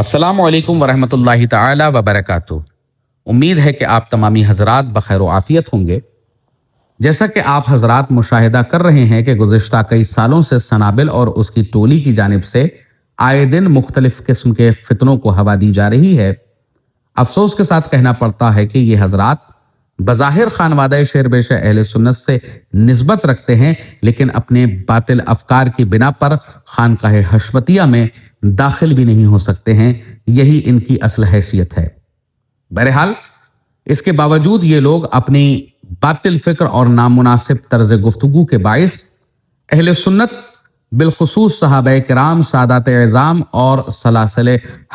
السلام علیکم ورحمۃ اللہ تعالی وبرکاتہ۔ امید ہے کہ آپ تمامی حضرات بخیر و عافیت ہوں گے۔ جیسا کہ آپ حضرات مشاہدہ کر رہے ہیں کہ گزشتہ کئی سالوں سے سنابل اور اس کی ٹولی کی جانب سے آئے دن مختلف قسم کے فتنوں کو ہوا دی جا رہی ہے۔ افسوس کے ساتھ کہنا پڑتا ہے کہ یہ حضرات بظاہر خانوادہ شیر بیش اہل سنت سے نسبت رکھتے ہیں، لیکن اپنے باطل افکار کی بنا پر خانقاہ حشمتیہ میں داخل بھی نہیں ہو سکتے ہیں۔ یہی ان کی اصل حیثیت ہے۔ بہرحال اس کے باوجود یہ لوگ اپنی باطل فکر اور نامناسب طرز گفتگو کے باعث اہل سنت بالخصوص صحابہ کرام، سادات اعظام اور سلاسل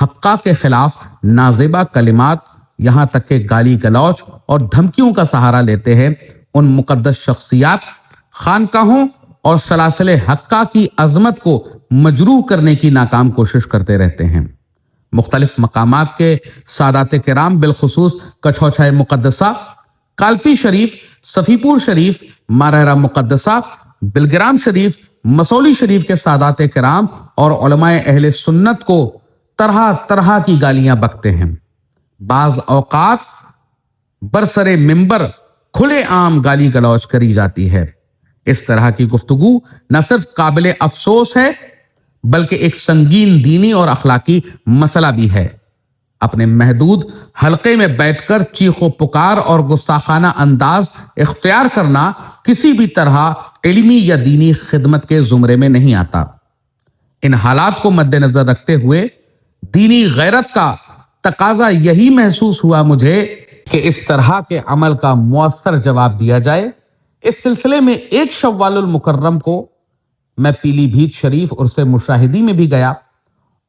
حقہ کے خلاف نازیبہ کلمات، یہاں تک کہ گالی گلوچ اور دھمکیوں کا سہارا لیتے ہیں۔ ان مقدس شخصیات، خانقاہوں اور سلاسل حقہ کی عظمت کو مجروح کرنے کی ناکام کوشش کرتے رہتے ہیں۔ مختلف مقامات کے سادات کرام بالخصوص کچھوچھا مقدسہ، کالپی شریف، صفی پور شریف، مارہرہ مقدسہ، بلگرام شریف، مسولی شریف کے سادات کرام اور علماء اہل سنت کو طرح طرح کی گالیاں بکتے ہیں۔ بعض اوقات برسر منبر کھلے عام گالی گلوچ کری جاتی ہے۔ اس طرح کی گفتگو نہ صرف قابل افسوس ہے بلکہ ایک سنگین دینی اور اخلاقی مسئلہ بھی ہے۔ اپنے محدود حلقے میں بیٹھ کر چیخ و پکار اور گستاخانہ انداز اختیار کرنا کسی بھی طرح علمی یا دینی خدمت کے زمرے میں نہیں آتا۔ ان حالات کو مد نظر رکھتے ہوئے دینی غیرت کا تقاضا یہی محسوس ہوا مجھے کہ اس طرح کے عمل کا مؤثر جواب دیا جائے۔ اس سلسلے میں 1 شوال المکرم کو میں پیلی بھیت شریف عرس مشاہدی میں بھی گیا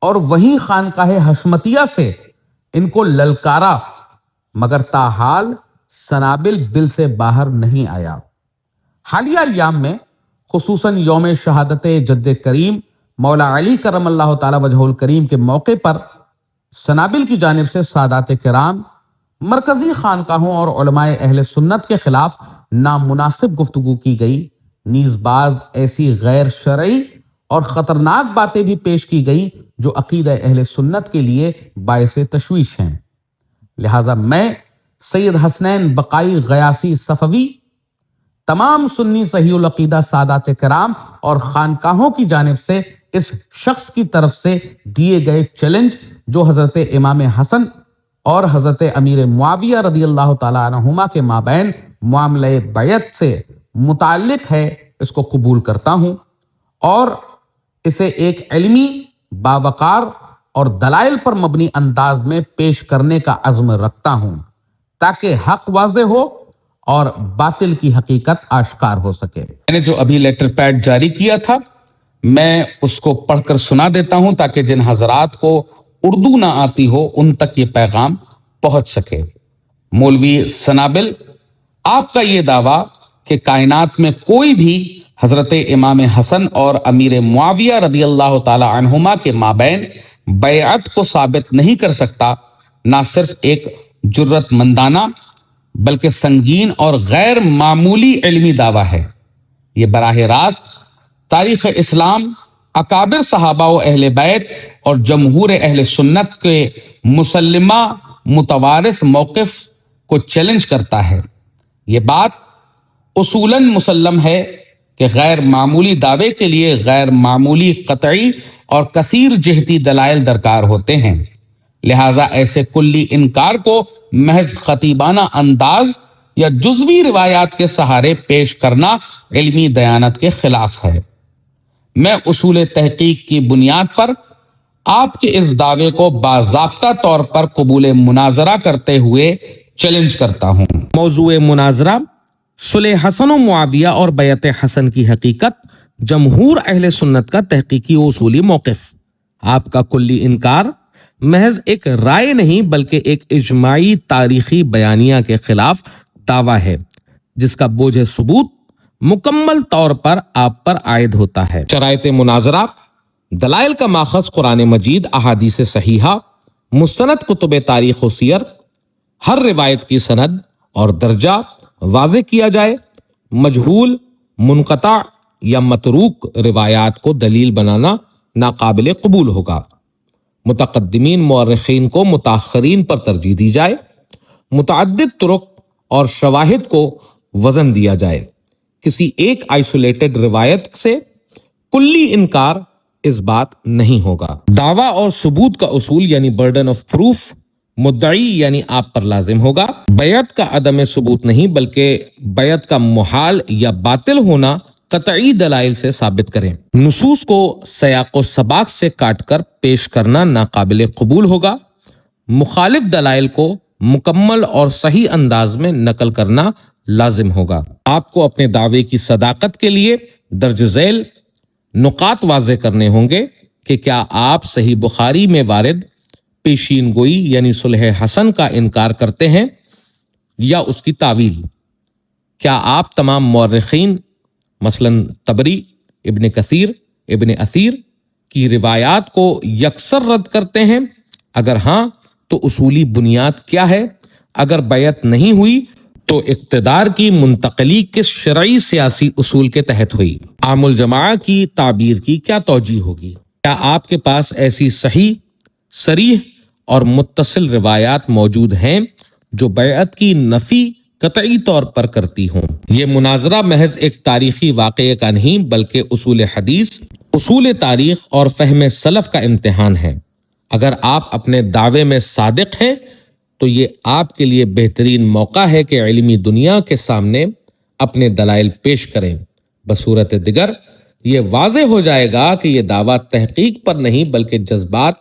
اور وہیں خانقاہ حشمتیہ سے ان کو للکارا، مگر تاحال سنابل بل سے باہر نہیں آیا۔ حالیہ ایام میں خصوصاً یوم شہادت جد کریم مولا علی کرم اللہ تعالی وجہ الکریم کے موقع پر سنابل کی جانب سے سادات کرام، مرکزی خانقاہوں اور علماء اہل سنت کے خلاف نامناسب گفتگو کی گئی، نیز بعض ایسی غیر شرعی اور خطرناک باتیں بھی پیش کی گئیں جو عقیدہ اہل سنت کے لیے باعث تشویش ہیں۔ لہذا میں سید حسنین بقائی غیاثی صفوی، تمام سنی صحیح العقیدہ سادات کرام اور خانقاہوں کی جانب سے اس شخص کی طرف سے دیے گئے چیلنج جو حضرت امام حسن اور حضرت امیر معاویہ رضی اللہ تعالی عنہما کے مابین معاملہ بیعت سے متعلق ہے، اس کو قبول کرتا ہوں اور اسے ایک علمی، باوقار اور دلائل پر مبنی انداز میں پیش کرنے کا عزم رکھتا ہوں تاکہ حق واضح ہو اور باطل کی حقیقت آشکار ہو سکے۔ میں نے جو ابھی لیٹر پیڈ جاری کیا تھا میں اس کو پڑھ کر سنا دیتا ہوں تاکہ جن حضرات کو اردو نہ آتی ہو ان تک یہ پیغام پہنچ سکے۔ مولوی سنابل، آپ کا یہ دعویٰ کہ کائنات میں کوئی بھی حضرت امام حسن اور امیر معاویہ رضی اللہ تعالی عنہما کے مابین بیعت کو ثابت نہیں کر سکتا، نہ صرف ایک جرت مندانہ بلکہ سنگین اور غیر معمولی علمی دعویٰ ہے۔ یہ براہ راست تاریخ اسلام، اکابر صحابہ و اہل بیت اور جمہور اہل سنت کے مسلمہ متوارث موقف کو چیلنج کرتا ہے۔ یہ بات اصولاً مسلم ہے کہ غیر معمولی دعوے کے لیے غیر معمولی قطعی اور کثیر جہتی دلائل درکار ہوتے ہیں، لہٰذا ایسے کلی انکار کو محض خطیبانہ انداز یا جزوی روایات کے سہارے پیش کرنا علمی دیانت کے خلاف ہے۔ میں اصول تحقیق کی بنیاد پر آپ کے اس دعوے کو باضابطہ طور پر قبول مناظرہ کرتے ہوئے چیلنج کرتا ہوں۔ موضوع مناظرہ: صلح حسن و معاویہ اور بیعت حسن کی حقیقت، جمہور اہل سنت کا تحقیقی و اصولی موقف۔ آپ کا کلی انکار محض ایک رائے نہیں بلکہ ایک اجماعی تاریخی بیانیہ کے خلاف دعویٰ ہے جس کا بوجھ ثبوت مکمل طور پر آپ پر عائد ہوتا ہے۔ شرائط مناظرہ: دلائل کا ماخذ قرآن مجید، احادیث صحیحہ، مستند کتب تاریخ و سیر، ہر روایت کی سند اور درجہ واضح کیا جائے۔ مجہول، منقطع یا متروک روایات کو دلیل بنانا ناقابل قبول ہوگا۔ متقدمین مورخین کو متاخرین پر ترجیح دی جائے، متعدد طرق اور شواہد کو وزن دیا جائے، کسی ایک آئسولیٹڈ روایت سے کلی انکار اس بات نہیں ہوگا۔ دعویٰ اور ثبوت کا اصول یعنی برڈن آف پروف مدعی یعنی آپ پر لازم ہوگا۔ بیعت کا عدم ثبوت نہیں بلکہ بیعت کا محال یا باطل ہونا قطعی دلائل سے ثابت کریں۔ نصوص کو سیاق و سباق سے کاٹ کر پیش کرنا ناقابل قبول ہوگا۔ مخالف دلائل کو مکمل اور صحیح انداز میں نقل کرنا لازم ہوگا۔ آپ کو اپنے دعوے کی صداقت کے لیے درج ذیل نقاط واضح کرنے ہوں گے کہ کیا آپ صحیح بخاری میں وارد پیشین گوئی یعنی صلح حسن کا انکار کرتے ہیں یا اس کی تعویل؟ کیا آپ تمام مورخین مثلاً طبری، ابن کثیر، ابن اثیر کی روایات کو یکسر رد کرتے ہیں؟ اگر ہاں تو اصولی بنیاد کیا ہے؟ اگر بیعت نہیں ہوئی تو اقتدار کی منتقلی کس شرعی سیاسی اصول کے تحت ہوئی؟ عام الجماع کی تعبیر کی کیا توجیہ ہوگی؟ کیا آپ کے پاس ایسی صحیح، صریح اور متصل روایات موجود ہیں جو بیعت کی نفی قطعی طور پر کرتی ہوں؟ یہ مناظرہ محض ایک تاریخی واقعے کا نہیں بلکہ اصول حدیث، اصول تاریخ اور فہم سلف کا امتحان ہے۔ اگر آپ اپنے دعوے میں صادق ہیں تو یہ آپ کے لیے بہترین موقع ہے کہ علمی دنیا کے سامنے اپنے دلائل پیش کریں۔ بصورت دیگر یہ واضح ہو جائے گا کہ یہ دعویٰ تحقیق پر نہیں بلکہ جذبات،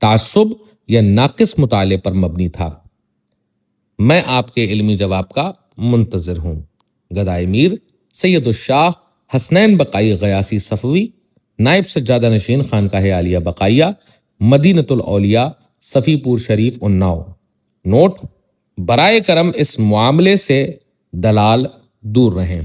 تعصب یا ناقص مطالعے پر مبنی تھا۔ میں آپ کے علمی جواب کا منتظر ہوں۔ گدائے میر سید الشاہ حسنین بقائی غیاثی صفوی، نائب سجادہ نشین خانقاہ عالیہ بقائیہ، مدینۃ الاولیاء، صفی پور شریف، اناؤ۔ نوٹ: برائے کرم اس معاملے سے دلال دور رہیں۔